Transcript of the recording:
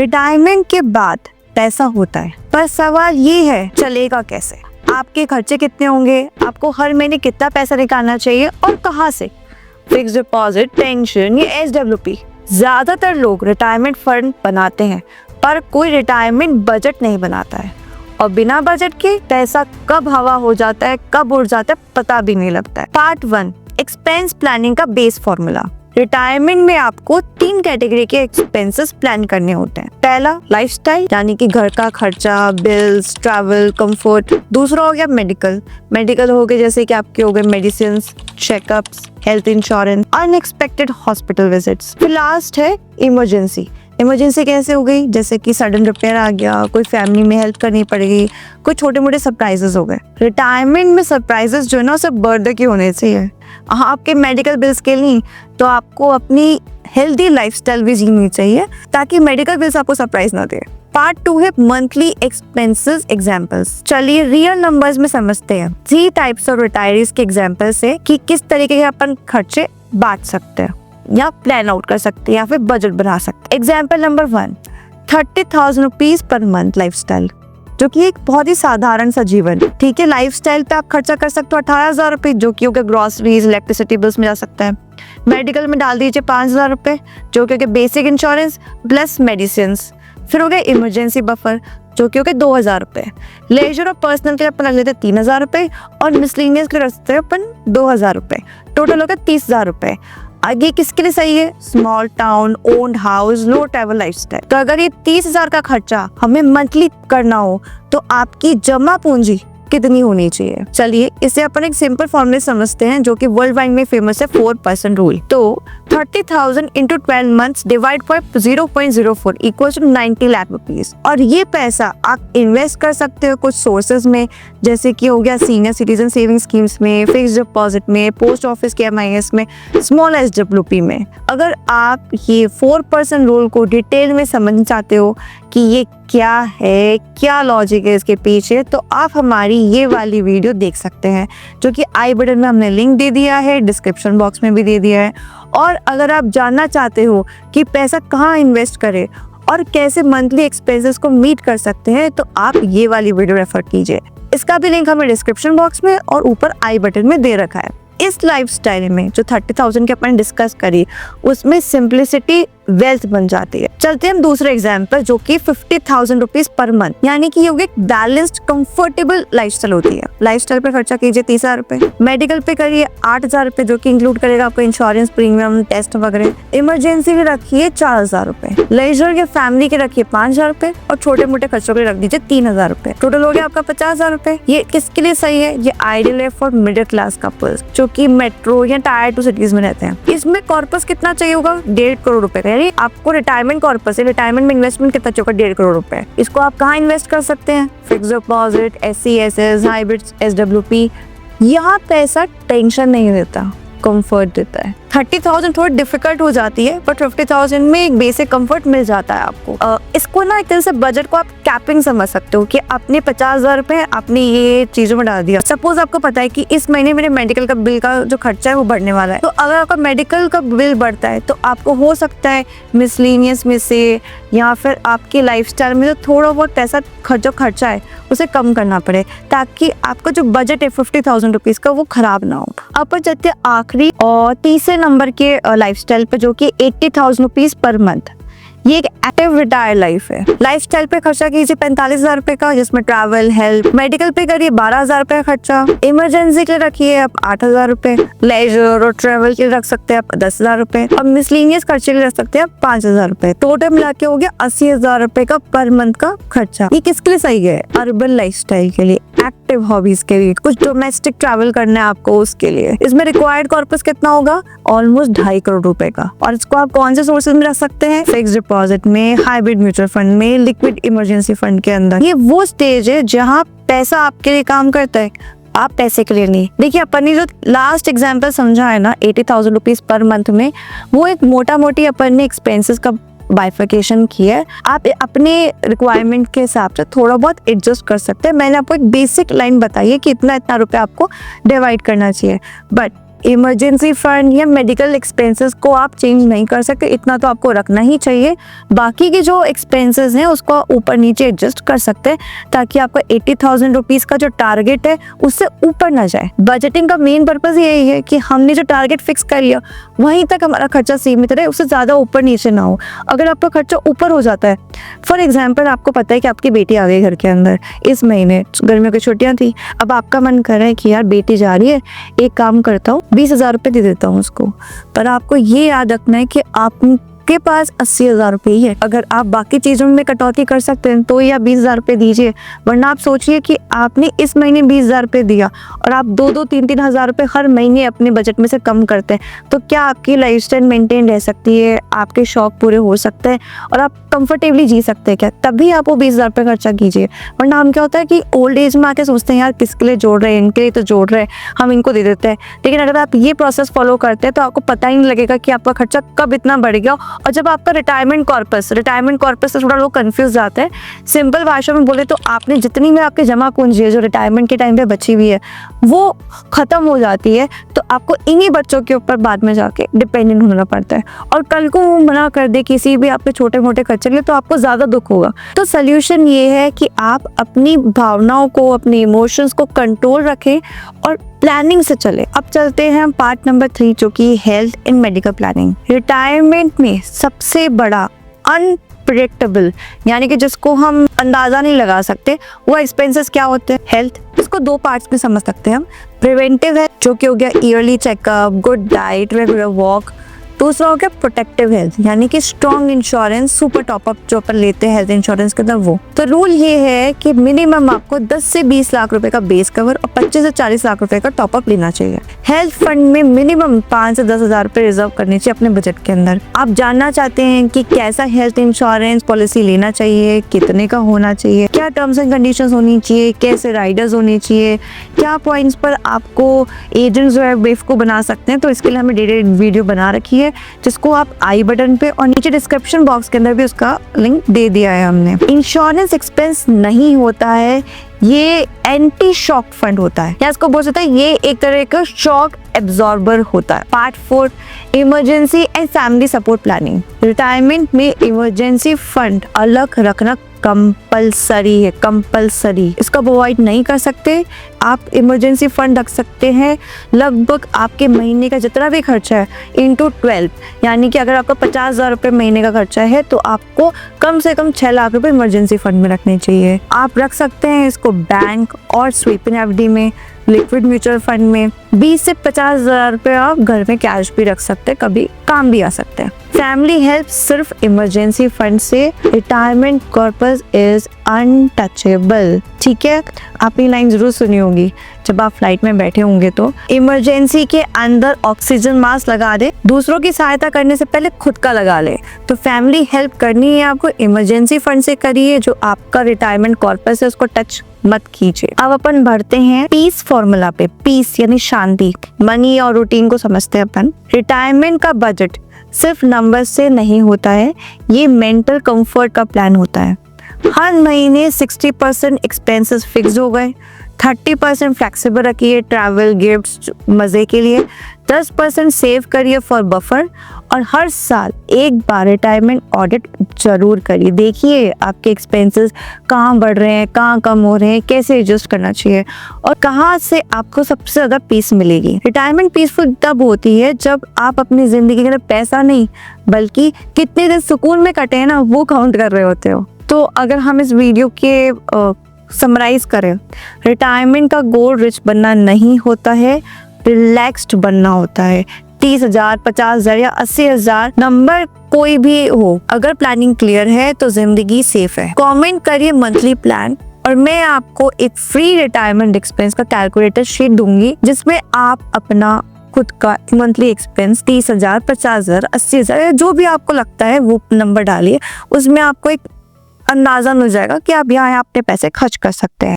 Retirement के बाद पैसा होता है, पर सवाल ये है चलेगा कैसे, आपके खर्चे कितने होंगे, आपको हर महीने कितना पैसा निकालना चाहिए और कहाँ से। फिक्स डिपॉजिट, पेंशन या SWP। ज्यादातर लोग रिटायरमेंट फंड बनाते हैं पर कोई रिटायरमेंट बजट नहीं बनाता है, और बिना बजट के पैसा कब हवा हो जाता है, कब उड़ जाता है, पता भी नहीं लगता है। पार्ट 1, एक्सपेंस प्लानिंग का बेस फॉर्मूला। रिटायरमेंट में आपको 3 कैटेगरी के एक्सपेंसेस प्लान करने होते हैं। पहला लाइफस्टाइल, यानी कि घर का खर्चा, बिल्स, ट्रैवल, कंफर्ट। दूसरा हो गया मेडिकल हो गए, जैसे कि आपके हो गए medicine, checkups, health insurance, unexpected hospital visits. फिर लास्ट है इमरजेंसी कैसे हो गई, जैसे कि सडन रिपेयर आ गया, कोई फैमिली में हेल्प करनी पड़ेगी, कोई छोटे मोटे सरप्राइजेस हो गए। रिटायरमेंट में सरप्राइजेस जो है ना, सब बर्थडे के होने चाहिए। आपके मेडिकल बिल्स के नहीं, तो आपको अपनी हेल्दी लाइफस्टाइल भी जीनी चाहिए ताकि मेडिकल बिल्स आपको सरप्राइज ना दे। पार्ट 2 है मंथली एक्सपेंसेस एग्जांपल्स। चलिए रियल नंबर्स में समझते हैं 3 टाइप्स ऑफ रिटायरीज के एग्जांपल्स है कि किस तरीके के अपन खर्चे बांट सकते हैं या प्लान आउट कर सकते हैं या फिर बजट बना सकते हैं। Example number 1, 30,000 rupees per month lifestyle, जो कि एक बहुत ही साधारण सा जीवन। ठीक है, लाइफस्टाइल पे आप खर्चा कर सकते हो 18,000 रुपए, जो कि होगा ग्रोसरीज, इलेक्ट्रिसिटी बिल्स में जा सकता है। मेडिकल में डाल दीजिए 5,000 रुपए, जो कि बेसिक इंश्योरेंस प्लस मेडिसिन। फिर हो गया इमरजेंसी बफर, जो कि हो गए 2,000 रुपए। लेजर और पर्सनल के लिए अपन रख लेते हैं 3,000 रुपए, और मिसलेनियस के लिए रखते हैं अपन 2,000 रुपए। टोटल हो गया 30,000 रुपए। आगे किसके लिए सही है, स्मॉल टाउन, ओन्ड हाउस, लो ट्रैवल लाइफस्टाइल। तो अगर ये 30,000 का खर्चा हमें मंथली करना हो तो आपकी जमा पूंजी कितनी होनी चाहिए। चलिए इसे अपन एक सिंपल फॉर्मूले समझते हैं, जो कि वर्ल्ड वाइड में फेमस है 4% रूल। तो 30,000 into 12 months divide by 0.04 equals to 90 lakh rupees. और ये पैसा आप इन्वेस्ट कर सकते हो कुछ सोर्सेज में, जैसे कि हो गया सीनियर सिटीजन सेविंग स्कीम्स में, फिक्स डिपॉजिट में, पोस्ट ऑफिस के MIS में, स्मॉल SWP में। अगर आप ये 4% रूल को डिटेल में समझना चाहते हो कि ये क्या है, क्या लॉजिक है इसके पीछे, तो आप हमारी ये वाली वीडियो देख सकते हैं, जो कि आई बटन में हमने लिंक दे दिया है, डिस्क्रिप्शन बॉक्स में भी दे दिया है। और अगर आप जानना चाहते हो कि पैसा कहाँ इन्वेस्ट करें और कैसे मंथली एक्सपेंसेस को मीट कर सकते हैं, तो आप ये वाली वीडियो रेफर कीजिए। इसका भी लिंक हमें डिस्क्रिप्शन बॉक्स में और ऊपर आई बटन में दे रखा है। इस लाइफस्टाइल में जो 30,000 के अपन डिस्कस करी, उसमें सिंप्लिसिटी वेल्थ बन जाती है। चलते हैं हम दूसरे एग्जाम्पल, जो कि 50,000 रुपीज पर मंथ, यानी कि ये एक बैलेंस्ड कंफर्टेबल लाइफस्टाइल होती है। लाइफस्टाइल पे खर्चा कीजिए 30,000 रुपए, मेडिकल पे करिए 8,000 रुपए, जो कि इंक्लूड करेगा आपको इंश्योरेंस, प्रीमियम, टेस्ट वगैरह। इमरजेंसी के रखिए 4,000 रुपए, लेजर के फैमिली के रखिए 5,000 रुपए, और छोटे मोटे खर्चों के रख दीजिए 3,000 रुपए। टोटल हो गया आपका 50,000 रुपए। ये किसके लिए सही है, ये आइडियल है फॉर मिडिल क्लास कपल्स जो कि मेट्रो या टायर 2 सिटीज में रहते हैं। इसमें कॉर्पस कितना चाहिए होगा, 1.5 करोड़ रुपए का, यानी आपको रिटायरमेंट कॉर्पस है, रिटायरमेंट में इन्वेस्टमेंट कितना चाहिए, 1.5 करोड़ रुपए। इसको आप कहाँ इन्वेस्ट कर सकते हैं, fix deposit, SCSS, hybrid, SWP। यहाँ पैसा टेंशन नहीं देता, कंफर्ट देता है। 30,000 थोड़ी डिफिकल्ट हो जाती है, बट 50,000 में एक बेसिक कंफर्ट मिल जाता है आपको। इसको ना एक तरह से बजट को आप कैपिंग समझ सकते हो कि अपने 50,000 रुपए आपने ये चीजों में डाल दिया। सपोज आपको पता है कि इस महीने मेरे मेडिकल का बिल का जो खर्चा है वो बढ़ने वाला है, तो अगर आपका मेडिकल का बिल बढ़ता है तो आपको हो सकता है मिसलेनियस में से या फिर आपके लाइफस्टाइल में जो थोड़ा बहुत पैसा जो खर्चा है उसे कम करना पड़े, ताकि आपका जो बजट है 50,000 रुपीज का वो खराब ना हो। अब चलते हैं आखिरी और तीसरे नंबर के लाइफस्टाइल पे, जो कि 80,000 रुपीज पर मंथ। ये एक एक्टिव रिटायर लाइफ है। लाइफस्टाइल पे खर्चा कीजिए 45,000 रुपए का, जिसमें ट्रैवल, हेल्थ, मेडिकल पे करिए 12,000 रुपए का खर्चा, इमरजेंसी के लिए रखिए आप 8,000 रुपए, लेजर और ट्रैवल के लिए रख सकते हैं आप 10,000 रुपए, और मिसलेनियस खर्चे के लिए रख सकते हैं आप 5,000 रुपए। टोटल मिला के हो गया 80,000 रुपए का पर मंथ का खर्चा। ये किसके लिए सही है, अर्बन लाइफस्टाइल के लिए, एक्टिव हॉबीज के लिए, कुछ डोमेस्टिक ट्रैवल करना है आपको उसके लिए। इसमें रिक्वायर्ड कॉर्पस कितना होगा, ऑलमोस्ट 2.5 करोड़ रुपए का। और इसको आप कौन से सोर्सेज में रख सकते हैं, फिक्स डिपॉजिट में, हाइब्रिड म्यूचुअल फंड में, लिक्विड इमरजेंसी फंड के अंदर। ये वो स्टेज है जहाँ पैसा आपके लिए काम करता है, आप पैसे के लिए नहीं। देखिए अपन ने जो लास्ट एग्जांपल समझा है ना 80,000 रुपीज पर मंथ में, वो एक मोटा मोटी अपन ने एक्सपेंसेस का बाइफिकेशन किया है। आप अपने रिक्वायरमेंट के हिसाब से थोड़ा बहुत एडजस्ट कर सकते हैं। मैंने आपको एक बेसिक लाइन बताई है कि इतना रुपए आपको डिवाइड करना चाहिए, बट इमरजेंसी फंड या मेडिकल एक्सपेंसेस को आप चेंज नहीं कर सकते, इतना तो आपको रखना ही चाहिए। बाकी के जो एक्सपेंसेस हैं उसको ऊपर नीचे एडजस्ट कर सकते हैं ताकि आपका 80,000 रुपीज़ का जो टारगेट है उससे ऊपर ना जाए। बजटिंग का मेन पर्पज़ यही है कि हमने जो टारगेट फिक्स कर लिया वहीं तक हमारा खर्चा सीमित रहे, उससे ज़्यादा ऊपर नीचे ना हो। अगर आपका खर्चा ऊपर हो जाता है, फॉर एग्जाम्पल आपको पता है कि आपकी बेटी आ गई घर के अंदर, इस महीने गर्मियों की छुट्टियाँ थी, अब आपका मन कर रहा है कि यार बेटी जा रही है, एक काम करता हूँ 20,000 रुपये दे देता हूँ उसको। पर आपको ये याद रखना है कि आपके पास 80,000 रुपये ही है। अगर आप बाकी चीज़ों में कटौती कर सकते हैं तो या 20,000 रुपये दीजिए, वरना आप सोचिए कि आपने इस महीने 20,000 रुपये दिया और आप 2-3 हज़ार रुपये हर महीने अपने बजट में से कम करते हैं, तो क्या आपकी लाइफस्टाइल मेंटेन रह सकती है, आपके शौक पूरे हो सकते हैं और आप कंफर्टेबली जी सकते हैं क्या? तभी आप वो 20,000 रुपये खर्चा कीजिए। वरना हम क्या होता है कि ओल्ड एज में आके सोचते हैं यार किसके लिए जोड़ रहे हैं, इनके लिए तो जोड़ रहे हैं, हम इनको दे देते हैं। लेकिन अगर आप ये प्रोसेस फॉलो करते हैं तो आपको पता ही नहीं लगेगा कि आपका खर्चा कब इतना बढ़ गया। और जब आपका रिटायरमेंट कॉर्पस से थोड़ा लोग कंफ्यूज जाते हैं। सिंपल भाषा में बोले तो आपने जितनी में आपके जमा पूंजी है जो रिटायरमेंट के टाइम पे बची हुई है वो खत्म हो जाती है, तो आपको इन्हीं बच्चों के ऊपर बाद में जाके डिपेंडेंट होना पड़ता है। और कल को वो मना कर दे किसी भी आपके छोटे मोटे खर्चे लिए तो आपको ज्यादा दुख होगा। तो सोल्यूशन ये है कि आप अपनी भावनाओं को, अपने इमोशंस को कंट्रोल रखें और प्लानिंग से चले। अब चलते हैं पार्ट नंबर 3 जो कि health and medical planning. Retirement में सबसे बड़ा अनप्रेडिक्टेबल यानी कि जिसको हम अंदाजा नहीं लगा सकते वो एक्सपेंसेस क्या होते हैं? हेल्थ। इसको 2 पार्ट्स में समझ सकते हैं हम। प्रिवेंटिव है जो कि हो गया yearly checkup, good diet, regular walk. दूसरा हो गया प्रोटेक्टिव हेल्थ यानी कि स्ट्रॉन्ग इंश्योरेंस, सुपर टॉपअप जो अपन लेते हैं हेल्थ इंश्योरेंस के अंदर वो। तो रूल ये है कि मिनिमम आपको 10 से 20 लाख रुपए का बेस कवर और 25 से 40 लाख रुपए का टॉपअप लेना चाहिए। हेल्थ फंड में मिनिमम 5 से 10 हज़ार रुपए रिजर्व करने चाहिए अपने बजट के अंदर। आप जानना चाहते हैं कि कैसा हेल्थ इंश्योरेंस पॉलिसी लेना चाहिए, कितने का होना चाहिए, क्या टर्म्स एंड कंडीशंस होनी चाहिए, कैसे राइडर्स होने चाहिए, क्या पॉइंट्स पर आपको एजेंट्स जो है बेवकूफ बना सकते हैं, तो इसके लिए हमने डेटेड वीडियो बना रखी है जिसको आप आई बटन पे और नीचे डिस्क्रिप्शन बॉक्स के अंदर भी उसका लिंक दे दिया है हमने। इंश्योरेंस एक्सपेंस नहीं होता है, ये एंटी शॉक फंड होता है या इसको बोल सकते हैं ये एक तरह का शॉक एब्जॉर्बर होता है। Part 4 emergency and family support planning. Retirement में इमरजेंसी फंड अलग रखना कंपलसरी है, कंपलसरी। इसको अवॉइड नहीं कर सकते। आप इमरजेंसी फंड रख सकते हैं लगभग आपके महीने का जितना भी खर्चा है इंटू 12, यानी कि अगर आपका 50,000 रुपये महीने का खर्चा है तो आपको कम से कम 6 लाख रुपए इमरजेंसी फंड में रखने चाहिए। आप रख सकते हैं इसको बैंक और स्वीपिंग एफडी में, लिक्विड म्यूचुअल फंड में। 20 से 50,000 रुपये आप घर में कैश भी रख सकते हैं, कभी काम भी आ सकते हैं। फैमिली हेल्प सिर्फ इमरजेंसी फंड से, रिटायरमेंट कॉर्पस इज अनटचेबल। ठीक है, आपने लाइन जरूर सुनी होगी जब आप फ्लाइट में बैठे होंगे तो। इमरजेंसी के अंदर ऑक्सीजन मास्क लगा दे, दूसरों की सहायता करने से पहले खुद का लगा ले। तो फैमिली हेल्प करनी है आपको, इमरजेंसी फंड से करिए, जो आपका रिटायरमेंट कॉर्पस है उसको टच मत कीजिए। अब अपन बढ़ते हैं पीस फॉर्मूला पे। पीस यानी शांति, मनी और रूटीन को समझते हैं अपन। रिटायरमेंट का बजट सिर्फ नंबर से नहीं होता है, ये मेंटल कंफर्ट का प्लान होता है। हर महीने 60% एक्सपेंसेस फिक्स हो गए, 30% फ्लेक्सिबल रखिए ट्रैवल, गिफ्ट्स, मज़े के लिए, 10% सेव करिए फॉर बफर, और हर साल एक बार रिटायरमेंट ऑडिट जरूर करिए। देखिए आपके एक्सपेंसेस कहाँ बढ़ रहे हैं, कहाँ कम हो रहे हैं, कैसे एडजस्ट करना चाहिए और कहाँ से आपको सबसे ज़्यादा पीस मिलेगी। रिटायरमेंट पीसफुल तब होती है जब आप अपनी ज़िंदगी के अंदर पैसा नहीं बल्कि कितने दिन सुकून में कटे हैं ना वो काउंट कर रहे होते हो। तो अगर हम इस वीडियो के समराइज करें, रिटायरमेंट का गोल रिच बनना नहीं होता है, रिलैक्स्ड बनना होता है। 30,000, 50,000 या 80,000 नंबर कोई भी हो, अगर प्लानिंग क्लियर है तो जिंदगी सेफ है। कमेंट करिए मंथली प्लान और मैं आपको एक फ्री रिटायरमेंट एक्सपेंस का कैलकुलेटर शीट दूंगी जिसमें आप अपना खुद का मंथली एक्सपेंस 30,000, 50,000, 80,000 जो भी आपको लगता है वो नंबर डालिए, उसमें आपको एक अंदाजा मिल जाएगा कि आप यहाँ अपने पैसे खर्च कर सकते हैं।